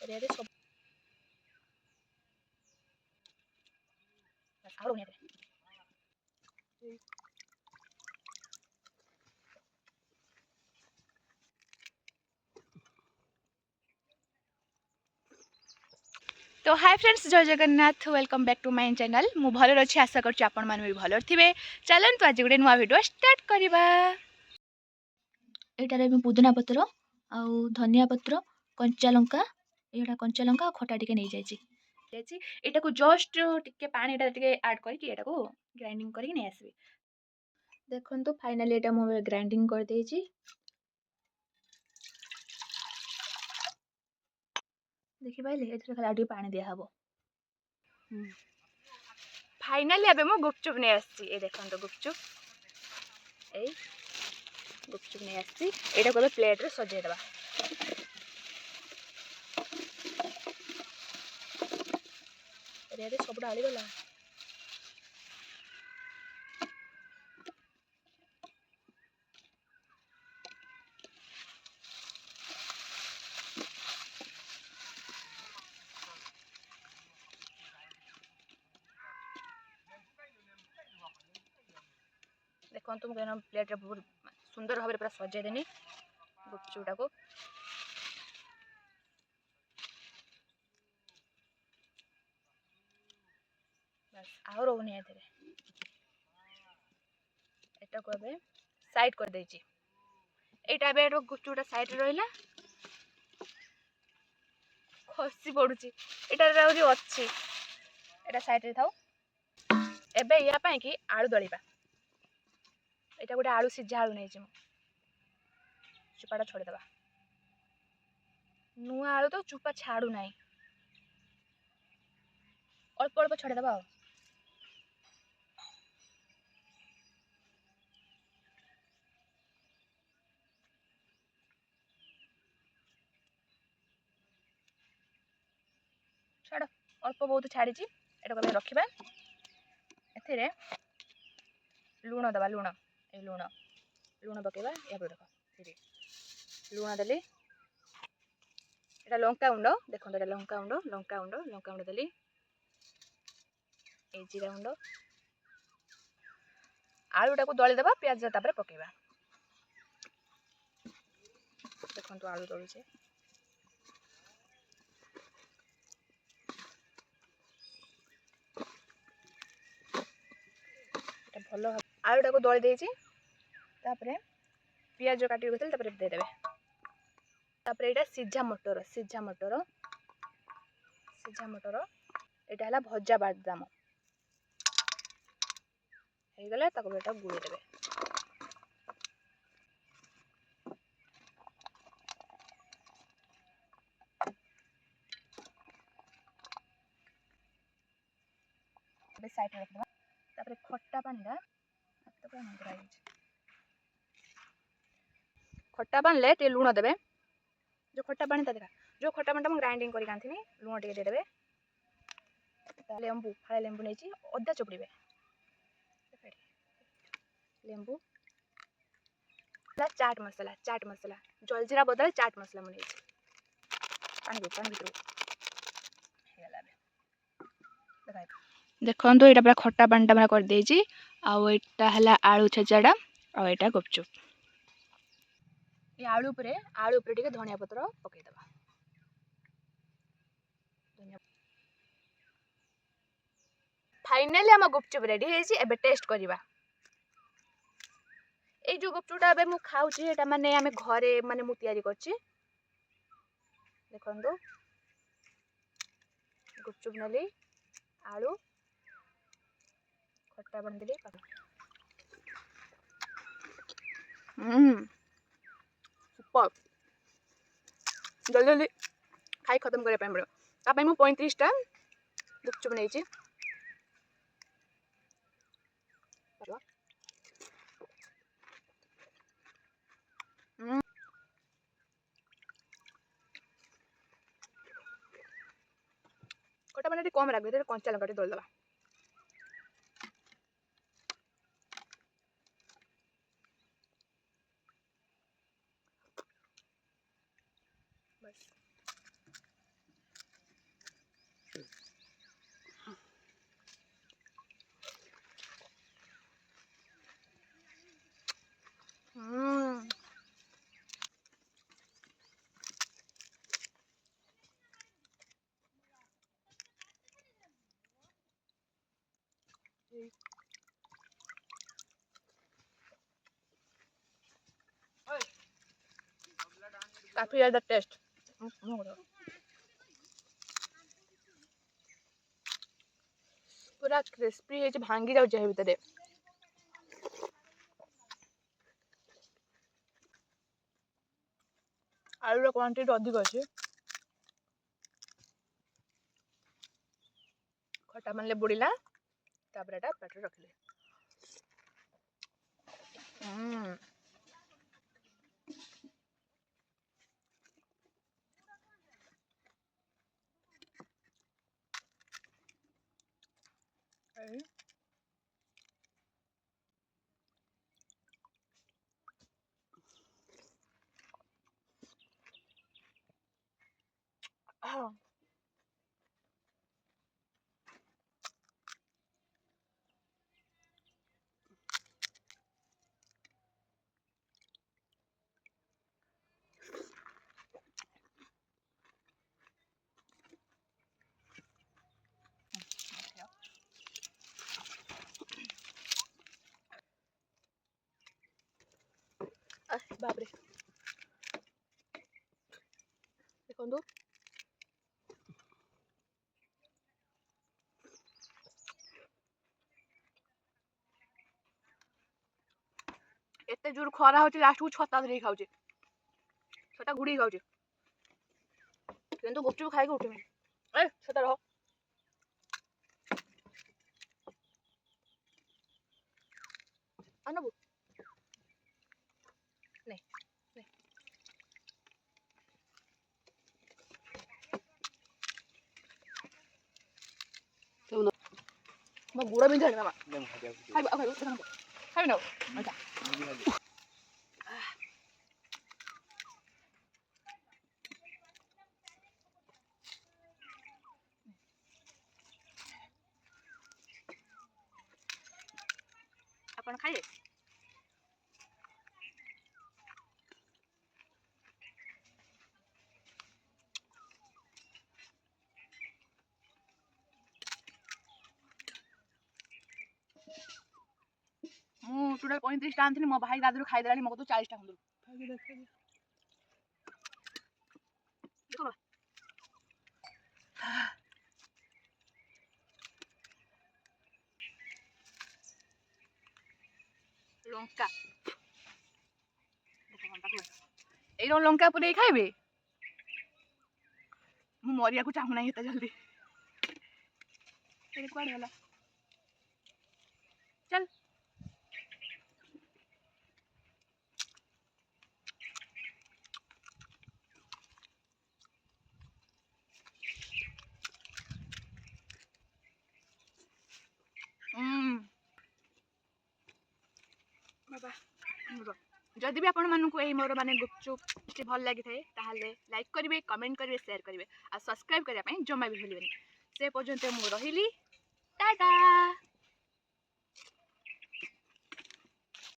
ଏରିଆରେ ସବୁ ଆଉ ରହୁନି ଏଥିରେ। तो हाय फ्रेंड्स, जय Jagannath, welcome back to my channel. मु भल अच्छी आशा करछि आपण माने भी भल थे। चलतु आज गोटे नुआ वीडियो स्टार्ट करवा। एटारे मैं पुदीना पत्र आउ धनिया पत्र कंचा लंका एटा कंचा लंका खटा टिके नहीं जाइए। एटा को जस्ट टिके पानी टिके ऐड करके एटा को ग्राइंडिंग करके नहीं आसबे। देखंतु फाइनली एटा मो ग्राइंडिंग कर देछि। देखि पाइले एथरे खाली आडी पानी दिया हबो। फाइनली अबे मो गुपचुप नहीं आसी। ए देखंतु गुपचुप ए गुपचुप नहीं आसी। एटा को प्लेट रे सजे देबा। एरे सब डाली गला। देखो तुम कहना प्लेट रे बहुत सुंदर भाव पूरा सजे देनी गुपचुपटा को। बस आउ रोनी एथरे एटा को अबे साइड कर देछि। एटा अबे गुपचुपटा साइड रे रहला खसी पडुची। एटा रे अछि एटा साइड रे थाउ। एबे या पई कि आलू दळीबा। एटा गोटे आलू सिझा आलू नहीं चुपाटा छोड़ दबा। नुआ आलू तो चुपा छाड़ू नहीं, अल्प अल्प छोड़ दबा। छाड़ अल्प बहुत छाड़ी एटा को रखिबा। एथिरे लूण दबा। लूण ए लूण लूण पकेबा। या देखो लूण देली। एटा लंका गुंड देखो। एटा लंका गुंड देली। ए जीरा गुंड आलूटा को दली देबा। प्याज तापर पकेबा। देखो आलू दलुचे। भल आलूटा को दली देछि। तापर पियाज काटी रखिल तापर दे देबे। तापर एटा सिझा मटर एटा हला भजा बादाम हे गला। ताको एटा गुळे देबे। बे साइड रख दबा। तापर खट्टा पानीटा तो का मंगरा हिच खट्टा पानी ले ते लूण देबे। जो खट्टा पानी ता देखा, जो खट्टा पानी हम ग्राइंडिंग करी कांथिनी लूण टिके दे देबे। लेंबू फाळे लेंबू नेची अद्धा चोपड़ीबे। लेंबू चाट मसाला जलजीरा बदल चाट मसाला मुने पानी भीतर देखो तो। यहाँ पूरा खट्टा पानी टा कर देछि। आउ एटा हला आलू छेचाड़ा आउ एटा गुपचुप। ये आलू ऊपर टिके धनिया पत्र पकई दबा। फाइनली हम गुपचुप रेडी हेछि। एबे टेस्ट करिबा। ए जो गुपचुपटा एबे मु खाउछि एटा माने आमे घरे माने मु तयारी करछि। देखंदो गुपचुप नली आलू खट्टा बंदली सुपर। जल्दी जल्दी खाई खत्म करे पाए पड़ो। ता मु 35 टा गुपचुप नेछि। खट्टा पानी कम लागबे। कंचा लंका दल दबा। बस काफी ज्यादा टेस्ट पूरा क्रिस्पी है भांगी जाऊँ भितर आलूर क्वांटिटी अधिक अच्छे खटा मानले बुड़ीला तापर एटा पेट रखले बापरे देखो एते जोर खरा होची लास्ट को छता धरि खाउची छता गुडी खाउची किंतु गुपचुप खाइ के उठिमे ए छता रह अनबु नहीं नहीं म गुड़ा बिन जाने मा खाइ खाइ न अच्छा अपन खाइए टोटल 35 टा आनी मो भाई दादू खाईदेला मो तो 40 टा खंदू लंका এই লঙ্কা পুরে খাইবে मु मरिया को चाहू नहीं एते जल्दी तेरे कुआडे होला चल बाबा जदि भी आपण मानू यही मोर माने गुपचुप भल लगी थाए ताहले लाइक करिवे कमेंट करिवे शेयर करिवे आ सब्सक्राइब करिया पई जम्मा भी भूलिबेनी से पर्यंत मु रहिली टाटा।